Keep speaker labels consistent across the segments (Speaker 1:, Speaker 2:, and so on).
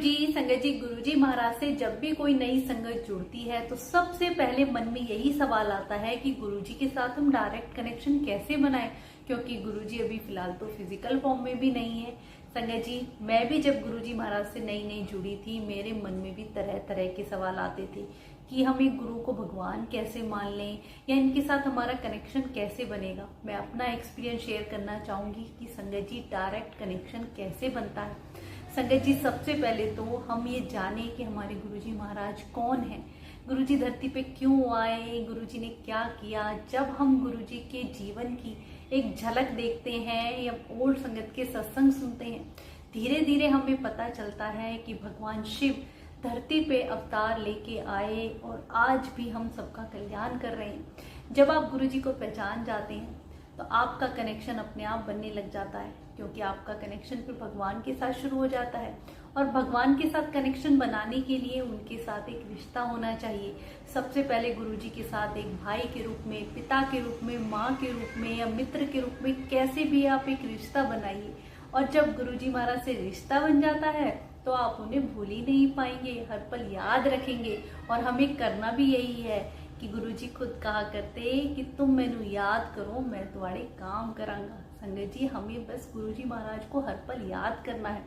Speaker 1: संगत जी, गुरुजी महाराज से जब भी कोई नई संगत जुड़ती है तो सबसे पहले मन में यही सवाल आता है कि गुरुजी के साथ हम डायरेक्ट कनेक्शन कैसे बनाएं, क्योंकि गुरुजी अभी फिलहाल तो फिजिकल फॉर्म में भी नहीं है। संगत जी, मैं भी जब गुरुजी महाराज से नई नई जुड़ी थी, मेरे मन में भी तरह तरह के सवाल आते थे कि हम एक गुरु को भगवान कैसे मान लें या इनके साथ हमारा कनेक्शन कैसे बनेगा। मैं अपना एक्सपीरियंस शेयर करना चाहूंगी कि संगत जी, डायरेक्ट कनेक्शन कैसे बनता है। संगत जी, सबसे पहले तो हम ये जाने कि हमारे गुरुजी महाराज कौन हैं, गुरुजी धरती पे क्यों आए, गुरुजी ने क्या किया। जब हम गुरुजी के जीवन की एक झलक देखते हैं या ओल्ड संगत के सत्संग सुनते हैं, धीरे धीरे हमें पता चलता है कि भगवान शिव धरती पे अवतार लेके आए और आज भी हम सबका कल्याण कर रहे हैं। जब आप गुरुजी को पहचान जाते हैं तो आपका कनेक्शन अपने आप बनने लग जाता है, क्योंकि आपका कनेक्शन फिर भगवान के साथ शुरू हो जाता है। और भगवान के साथ कनेक्शन बनाने के लिए उनके साथ एक रिश्ता होना चाहिए। सबसे पहले गुरुजी के साथ एक भाई के रूप में, पिता के रूप में, माँ के रूप में या मित्र के रूप में, कैसे भी आप एक रिश्ता बनाइए। और जब गुरुजी महाराज से रिश्ता बन जाता है तो आप उन्हें भूल ही नहीं पाएंगे, हर पल याद रखेंगे। और हमें करना भी यही है कि गुरुजी खुद कहा करते कि तुम मैनू याद करो, मैं तुम्हारे काम करांगा। संगत जी, हमें बस गुरुजी महाराज को हर पल याद करना है।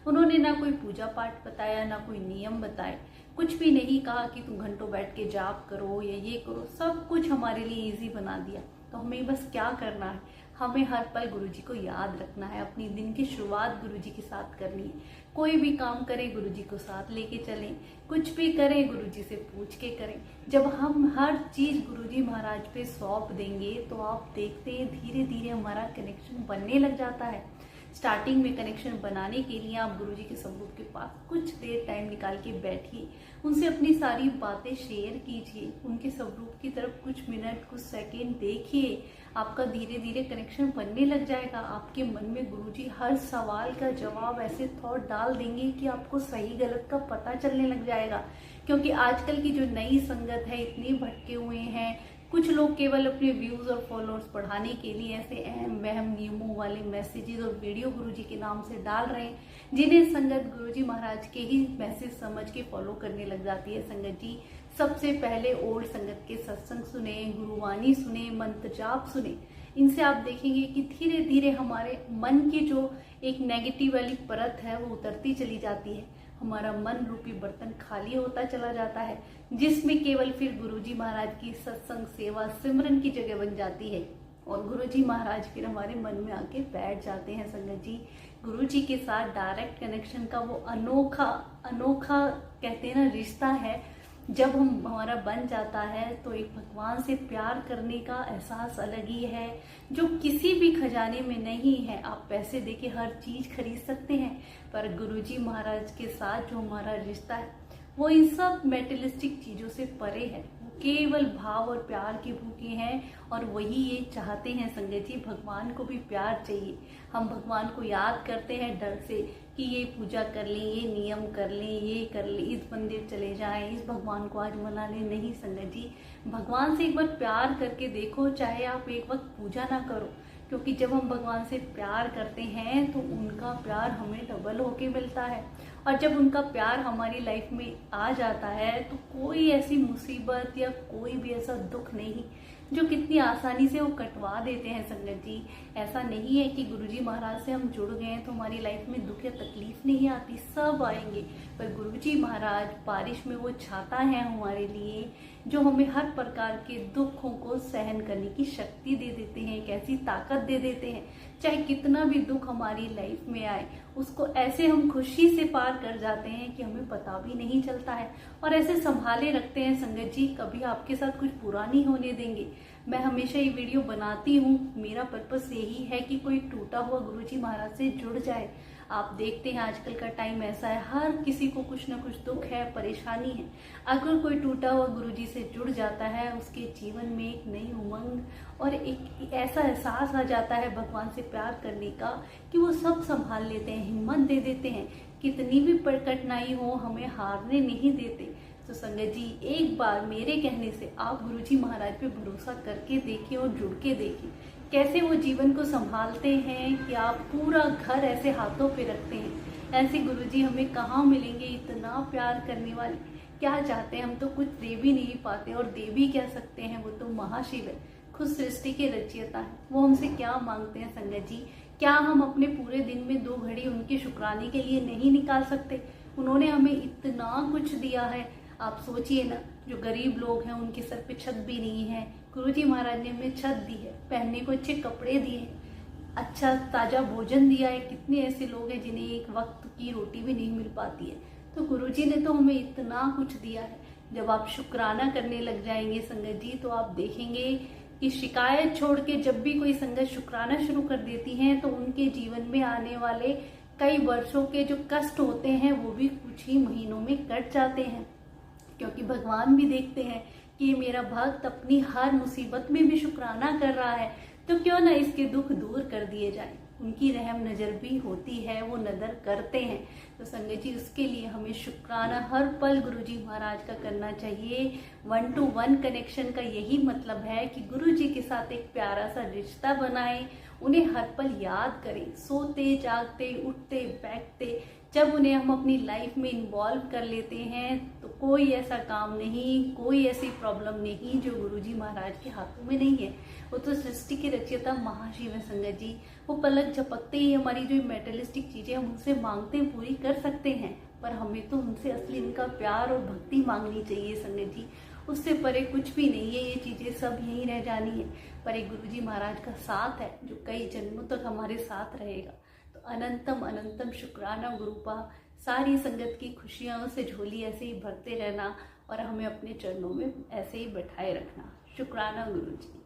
Speaker 1: उन्होंने ना कोई पूजा पाठ बताया, ना कोई नियम बताए, कुछ भी नहीं कहा कि तुम घंटों बैठ के जाप करो या ये करो। सब कुछ हमारे लिए इजी बना दिया। तो हमें बस क्या करना है, हमें हर पल गुरुजी को याद रखना है। अपनी दिन की शुरुआत गुरुजी के साथ करनी है। कोई भी काम करें गुरुजी को साथ लेके चलें, कुछ भी करें गुरुजी से पूछ के करें। जब हम हर चीज गुरुजी महाराज पे सौंप देंगे तो आप देखते हैं धीरे धीरे हमारा कनेक्शन बनने लग जाता है। स्टार्टिंग में कनेक्शन बनाने के लिए आप गुरुजी के स्वरूप के पास कुछ देर टाइम निकाल के बैठिए, उनसे अपनी सारी बातें शेयर कीजिए, उनके स्वरूप की तरफ कुछ मिनट, कुछ सेकंड देखिए। आपका धीरे धीरे कनेक्शन बनने लग जाएगा। आपके मन में गुरुजी हर सवाल का जवाब ऐसे थॉट डाल देंगे कि आपको सही गलत का पता चलने लग जाएगा। क्योंकि आजकल की जो नई संगत है, इतनी भटके हुए हैं। कुछ लोग केवल अपने व्यूज और फॉलोअर्स बढ़ाने के लिए ऐसे अहम वहम नियमों वाले मैसेजेस और वीडियो गुरुजी के नाम से डाल रहे हैं, जिन्हें संगत गुरुजी महाराज के ही मैसेज समझ के फॉलो करने लग जाती है। संगत जी, सबसे पहले ओल्ड संगत के सत्संग सुने, गुरुवाणी सुने, मंत्र जाप सुने। इनसे आप देखेंगे कि धीरे धीरे हमारे मन की जो एक नेगेटिव वाली परत है वो उतरती चली जाती है। हमारा मन रूपी बर्तन खाली होता चला जाता है, जिसमें केवल फिर गुरुजी महाराज की सत्संग, सेवा, सिमरन की जगह बन जाती है। और गुरुजी महाराज फिर हमारे मन में आके बैठ जाते हैं। संगत जी, गुरुजी के साथ डायरेक्ट कनेक्शन का वो अनोखा कहते हैं ना रिश्ता है, जब हमारा बन जाता है तो एक भगवान से प्यार करने का एहसास अलग ही है, जो किसी भी खजाने में नहीं है। आप पैसे देके हर चीज खरीद सकते हैं, पर गुरुजी महाराज के साथ जो हमारा रिश्ता है वो इन सब मेटेरियलिस्टिक चीजों से परे है। वो केवल भाव और प्यार के भूखे हैं और वही ये चाहते हैं। संगत जी, भगवान को भी प्यार चाहिए। हम भगवान को याद करते हैं डर से कि ये पूजा कर लें, ये नियम कर लें, ये कर लें, इस मंदिर चले जाएं, इस भगवान को आज मना लें। नहीं संगत जी, भगवान से एक बार प्यार करके देखो, चाहे आप एक वक्त पूजा ना करो, क्योंकि जब हम भगवान से प्यार करते हैं तो उनका प्यार हमें डबल होके मिलता है। और जब उनका प्यार हमारी लाइफ में आ जाता है तो कोई ऐसी मुसीबत या कोई भी ऐसा दुख नहीं जो कितनी आसानी से वो कटवा देते हैं। संगत जी, ऐसा नहीं है कि गुरुजी महाराज से हम जुड़ गए हैं तो हमारी लाइफ में दुख या तकलीफ नहीं आती, सब आएंगे। पर गुरुजी महाराज बारिश में वो छाता है हमारे लिए, जो हमें हर प्रकार के दुखों को सहन करने की शक्ति दे देते हैं, एक ऐसी ताकत दे देते हैं। चाहे कितना भी दुख हमारी लाइफ में आए, उसको ऐसे हम खुशी से पार कर जाते हैं कि हमें पता भी नहीं चलता है, और ऐसे संभाले रखते हैं। संगत जी, कभी आपके साथ कुछ बुरा नहीं होने देंगे। मैं हमेशा ये वीडियो बनाती हूँ, मेरा पर्पस यही है कि कोई टूटा हुआ गुरुजी महाराज से जुड़ जाए। आप देखते हैं आजकल का टाइम ऐसा है, हर किसी को कुछ ना कुछ दुख है, परेशानी है। अगर कोई टूटा हुआ गुरुजी से जुड़ जाता है, उसके जीवन में एक नई उमंग और एक ऐसा एहसास आ जाता है भगवान से प्यार करने का कि वो सब संभाल लेते हैं, हिम्मत दे देते हैं। कितनी भी कठिनाई हो, हमें हारने नहीं देते। तो संगत जी, एक बार मेरे कहने से आप गुरुजी महाराज पे भरोसा करके देखिए और जुड़ के देखिए कैसे वो जीवन को संभालते हैं कि आप पूरा घर ऐसे हाथों पे रखते हैं ऐसे गुरुजी हमें कहाँ मिलेंगे, इतना प्यार करने वाले। क्या चाहते हैं, हम तो कुछ दे भी नहीं पाते, और दे भी क्या सकते हैं, वो तो महाशिव है, खुद सृष्टि के रचयिता है। वो हमसे क्या मांगते हैं संगत जी? क्या हम अपने पूरे दिन में 2 घड़ी उनके शुक्राने के लिए नहीं निकाल सकते? उन्होंने हमें इतना कुछ दिया है। आप सोचिए ना, जो गरीब लोग हैं उनके सर पे छत भी नहीं है, गुरुजी महाराज ने हमें छत दी है, पहनने को अच्छे कपड़े दिए हैं, अच्छा ताजा भोजन दिया है। कितने ऐसे लोग हैं जिन्हें एक वक्त की रोटी भी नहीं मिल पाती है, तो गुरुजी ने तो हमें इतना कुछ दिया है। जब आप शुक्राना करने लग जाएंगे संगत जी, तो आप देखेंगे कि शिकायत छोड़ के जब भी कोई संगत शुक्राना शुरू कर देती है, तो उनके जीवन में आने वाले कई वर्षों के जो कष्ट होते हैं वो भी कुछ ही महीनों में कट जाते हैं। क्योंकि भगवान भी देखते हैं कि ये मेरा भक्त अपनी हर मुसीबत में भी शुक्राना कर रहा है, तो क्यों ना इसके दुख दूर कर दिए जाए। उनकी रहम नजर भी होती है, वो नजर करते हैं। तो संगत जी, उसके लिए हमें शुक्राना हर पल गुरुजी महाराज का करना चाहिए। 1 to 1 कनेक्शन का यही मतलब है कि गुरुजी के साथ एक प्यारा सा रिश्ता बनाएं, उन्हें हर पल याद करें, सोते जागते उठते बैठते। जब उन्हें हम अपनी लाइफ में इन्वॉल्व कर लेते हैं, तो कोई ऐसा काम नहीं, कोई ऐसी प्रॉब्लम नहीं जो गुरुजी महाराज के हाथों में नहीं है। वो तो सृष्टि के रचयिता महाशिव है संगत जी। वो पलक झपकते ही हमारी जो मेटेरियलिस्टिक चीजें हम उनसे मांगते हैं पूरी कर सकते हैं, पर हमें तो उनसे असली उनका प्यार और भक्ति मांगनी चाहिए संगत जी। उससे परे कुछ भी नहीं है, ये चीजें सब यहीं रह जानी है। पर एक गुरुजी महाराज का साथ है जो कई जन्मों तक हमारे साथ रहेगा। तो अनंतम अनंतम शुक्राना गुरुपा। सारी संगत की खुशियों से झोली ऐसे ही भरते रहना और हमें अपने चरणों में ऐसे ही बैठाए रखना। शुक्राना गुरुजी।